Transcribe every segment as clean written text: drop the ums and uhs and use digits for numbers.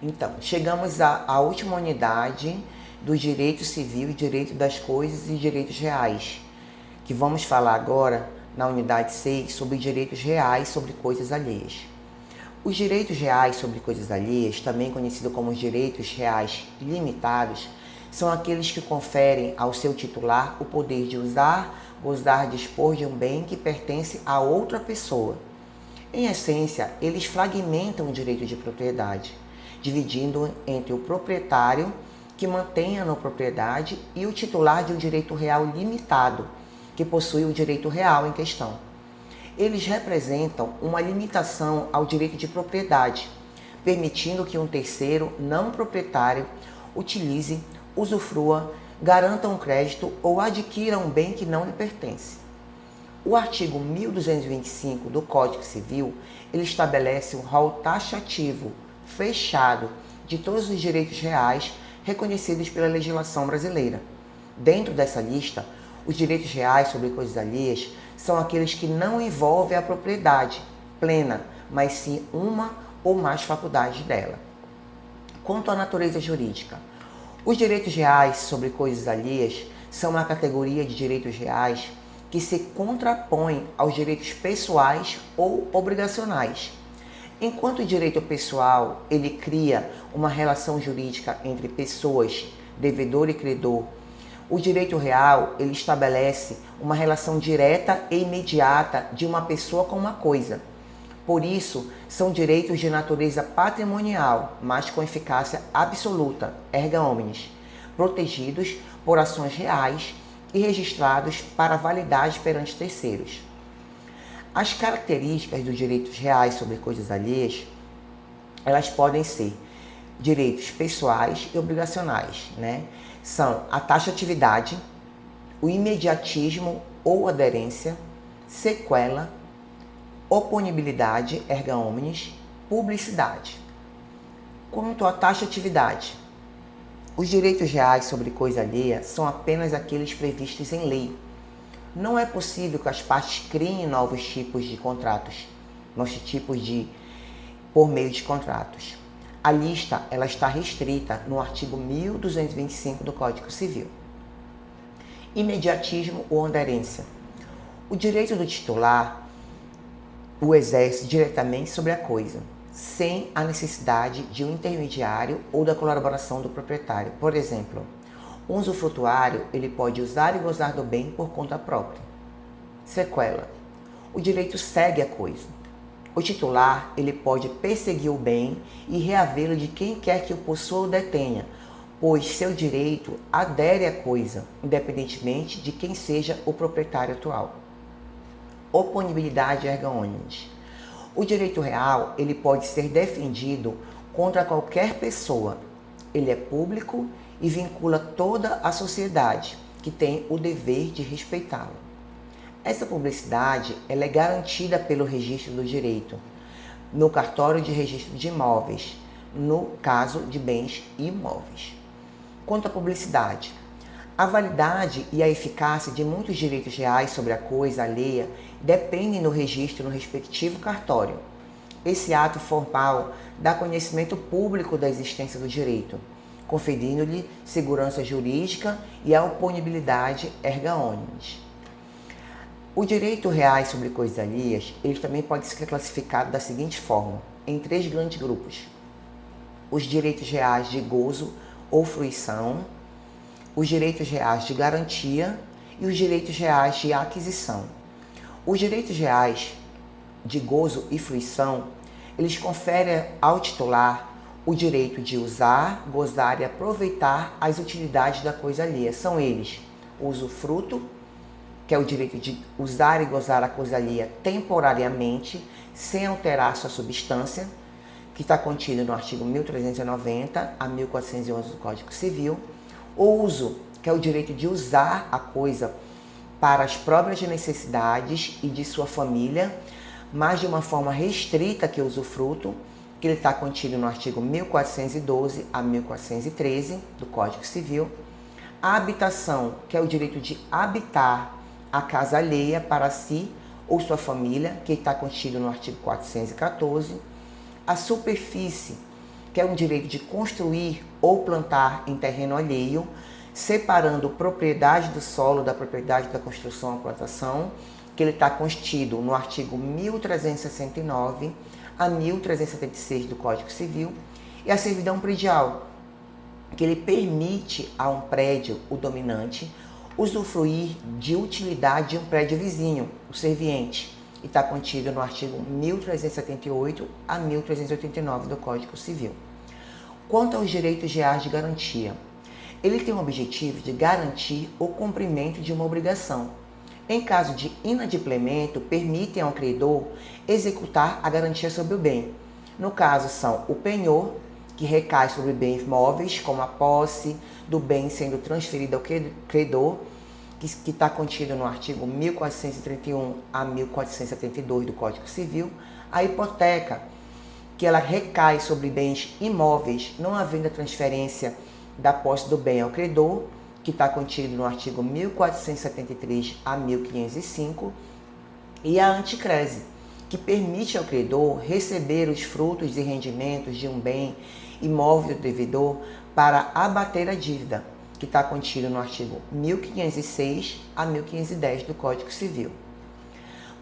Então, chegamos à última unidade do direito civil e direito das coisas e direitos reais, que vamos falar agora na unidade 6 sobre direitos reais sobre coisas alheias. Os direitos reais sobre coisas alheias, também conhecido como os direitos reais limitados, são aqueles que conferem ao seu titular o poder de usar, gozar, dispor de um bem que pertence a outra pessoa. Em essência, eles fragmentam o direito de propriedade, dividindo entre o proprietário, que mantém a propriedade, e o titular de um direito real limitado, que possui o direito real em questão. Eles representam uma limitação ao direito de propriedade, permitindo que um terceiro não proprietário utilize, usufrua, garanta um crédito ou adquira um bem que não lhe pertence. O artigo 1225 do Código Civil, ele estabelece um rol taxativo, fechado, de todos os direitos reais reconhecidos pela legislação brasileira. Dentro dessa lista, os direitos reais sobre coisas alheias são aqueles que não envolvem a propriedade plena, mas sim uma ou mais faculdades dela. Quanto à natureza jurídica, os direitos reais sobre coisas alheias são uma categoria de direitos reais que se contrapõe aos direitos pessoais ou obrigacionais. Enquanto o direito pessoal ele cria uma relação jurídica entre pessoas, devedor e credor, o direito real ele estabelece uma relação direta e imediata de uma pessoa com uma coisa. Por isso, são direitos de natureza patrimonial, mas com eficácia absoluta, erga omnes, protegidos por ações reais e registrados para validade perante terceiros. As características dos direitos reais sobre coisas alheias, elas podem ser direitos pessoais e obrigacionais, São a taxatividade, o imediatismo ou aderência, sequela, oponibilidade, erga omnes, publicidade. Quanto à taxatividade, os direitos reais sobre coisa alheia são apenas aqueles previstos em lei. Não é possível que as partes criem novos tipos de contratos, por meio de contratos. A lista ela está restrita no artigo 1225 do Código Civil. Imediatismo ou aderência. O direito do titular o exerce diretamente sobre a coisa, sem a necessidade de um intermediário ou da colaboração do proprietário. Por exemplo, um usufrutuário ele pode usar e gozar do bem por conta própria. Sequela. O direito segue a coisa. O titular ele pode perseguir o bem e reavê-lo de quem quer que o possua ou detenha, pois seu direito adere à coisa, independentemente de quem seja o proprietário atual. Oponibilidade erga omnes. O direito real ele pode ser defendido contra qualquer pessoa. Ele é público e vincula toda a sociedade, que tem o dever de respeitá-lo. Essa publicidade ela é garantida pelo registro do direito, no cartório de registro de imóveis, no caso de bens imóveis. Quanto à publicidade, a validade e a eficácia de muitos direitos reais sobre a coisa alheia dependem do registro no respectivo cartório. Esse ato formal dá conhecimento público da existência do direito, conferindo-lhe segurança jurídica e a oponibilidade erga omnes. O direito reais sobre coisas alheias, ele também pode ser classificado da seguinte forma, em 3 grandes grupos. Os direitos reais de gozo ou fruição, os direitos reais de garantia e os direitos reais de aquisição. Os direitos reais de gozo e fruição, eles conferem ao titular o direito de usar, gozar e aproveitar as utilidades da coisa alheia. São eles o usufruto, que é o direito de usar e gozar a coisa alheia temporariamente, sem alterar sua substância, que está contido no artigo 1390 a 1411 do Código Civil. O uso, que é o direito de usar a coisa para as próprias necessidades e de sua família, mas de uma forma restrita que o usufruto, que ele está contido no artigo 1412 a 1413 do Código Civil. A habitação, que é o direito de habitar a casa alheia para si ou sua família, que está contido no artigo 414. A superfície, que é um direito de construir ou plantar em terreno alheio, separando propriedade do solo da propriedade da construção ou plantação, que ele está constido no artigo 1369 a 1376 do Código Civil, e a servidão predial, que ele permite a um prédio, o dominante, usufruir de utilidade de um prédio vizinho, o serviente, e está contido no artigo 1378 a 1389 do Código Civil. Quanto aos direitos reais de garantia, ele tem o objetivo de garantir o cumprimento de uma obrigação. Em caso de inadimplemento, permitem ao credor executar a garantia sobre o bem. No caso, são o penhor, que recai sobre bens móveis, como a posse do bem sendo transferida ao credor, que está contido no artigo 1431 a 1472 do Código Civil, a hipoteca, que ela recai sobre bens imóveis, não havendo a transferência da posse do bem ao credor, que está contido no artigo 1473 a 1505, e a anticrese, que permite ao credor receber os frutos e rendimentos de um bem imóvel do devedor para abater a dívida, que está contido no artigo 1506 a 1510 do Código Civil.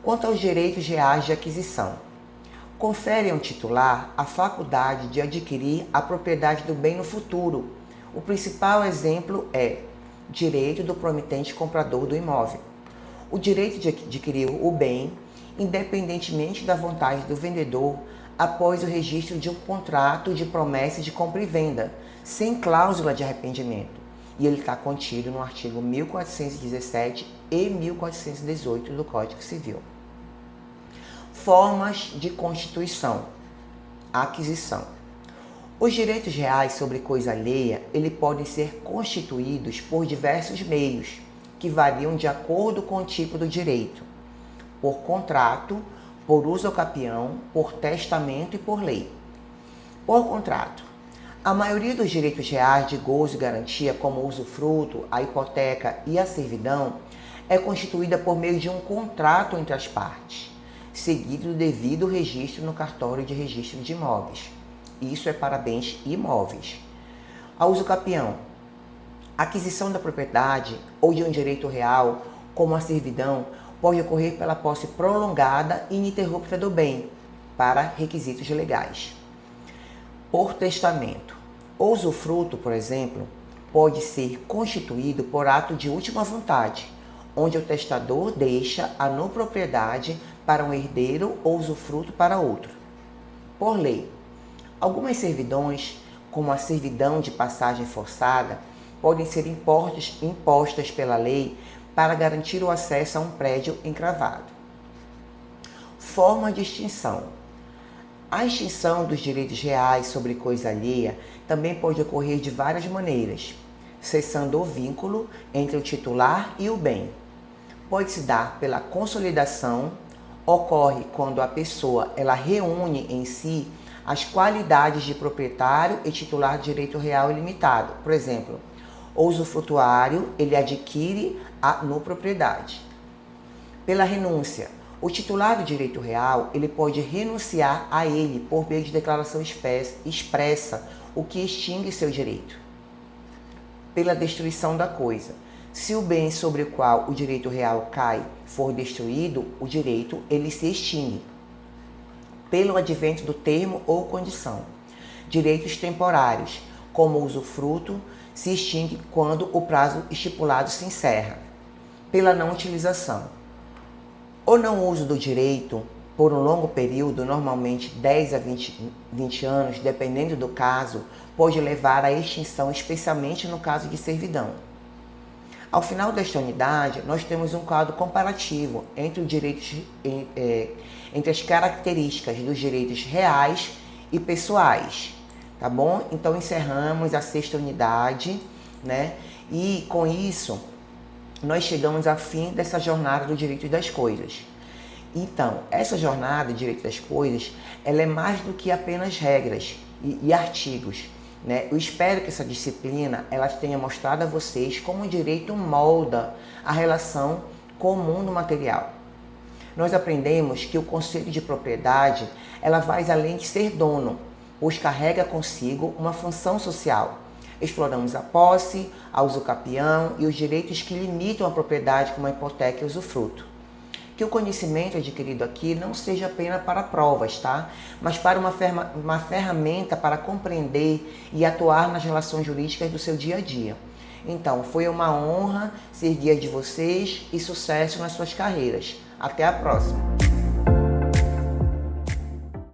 Quanto aos direitos reais de aquisição, confere ao titular a faculdade de adquirir a propriedade do bem no futuro. O principal exemplo é direito do promitente comprador do imóvel. O direito de adquirir o bem, independentemente da vontade do vendedor, após o registro de um contrato de promessa de compra e venda, sem cláusula de arrependimento. E ele está contido no artigo 1417 e 1418 do Código Civil. Formas de constituição. Aquisição. Os direitos reais sobre coisa alheia, eles podem ser constituídos por diversos meios, que variam de acordo com o tipo do direito. Por contrato, por uso capião, por testamento e por lei. Por contrato. A maioria dos direitos reais de gozo e garantia, como o usufruto, a hipoteca e a servidão, é constituída por meio de um contrato entre as partes, seguido do devido registro no cartório de registro de imóveis. Isso é para bens imóveis. A uso capião. A aquisição da propriedade ou de um direito real, como a servidão, pode ocorrer pela posse prolongada e ininterrupta do bem, para requisitos legais. Por testamento. O usufruto, por exemplo, pode ser constituído por ato de última vontade, onde o testador deixa a não propriedade para um herdeiro ou usufruto para outro. Por lei. Algumas servidões, como a servidão de passagem forçada, podem ser impostas pela lei para garantir o acesso a um prédio encravado. Forma de extinção. A extinção dos direitos reais sobre coisa alheia também pode ocorrer de várias maneiras, cessando o vínculo entre o titular e o bem. Pode-se dar pela consolidação, ocorre quando a pessoa ela reúne em si as qualidades de proprietário e titular de direito real ilimitado. Por exemplo, o usufrutuário ele adquire a no propriedade. Pela renúncia, o titular do direito real ele pode renunciar a ele por meio de declaração expressa, o que extingue seu direito. Pela destruição da coisa, se o bem sobre o qual o direito real cai for destruído, o direito ele se extingue. Pelo advento do termo ou condição. Direitos temporários, como o usufruto, se extingue quando o prazo estipulado se encerra. Pela não utilização. O não uso do direito por um longo período, normalmente 10 a 20 anos, dependendo do caso, pode levar à extinção, especialmente no caso de servidão. Ao final desta unidade, nós temos um quadro comparativo entre as características dos direitos reais e pessoais, tá bom? Então encerramos a 6ª unidade, né? E com isso, nós chegamos ao fim dessa jornada do direito das coisas. Então, essa jornada do direito das coisas, ela é mais do que apenas regras e artigos. Né? Eu espero que essa disciplina ela tenha mostrado a vocês como o direito molda a relação com o mundo material. Nós aprendemos que o conceito de propriedade ela vai além de ser dono, pois carrega consigo uma função social. Exploramos a posse, a usucapião e os direitos que limitam a propriedade como a hipoteca e o usufruto. Que o conhecimento adquirido aqui não seja apenas para provas, tá? Mas para uma ferramenta para compreender e atuar nas relações jurídicas do seu dia a dia. Então, foi uma honra ser guia de vocês e sucesso nas suas carreiras. Até a próxima!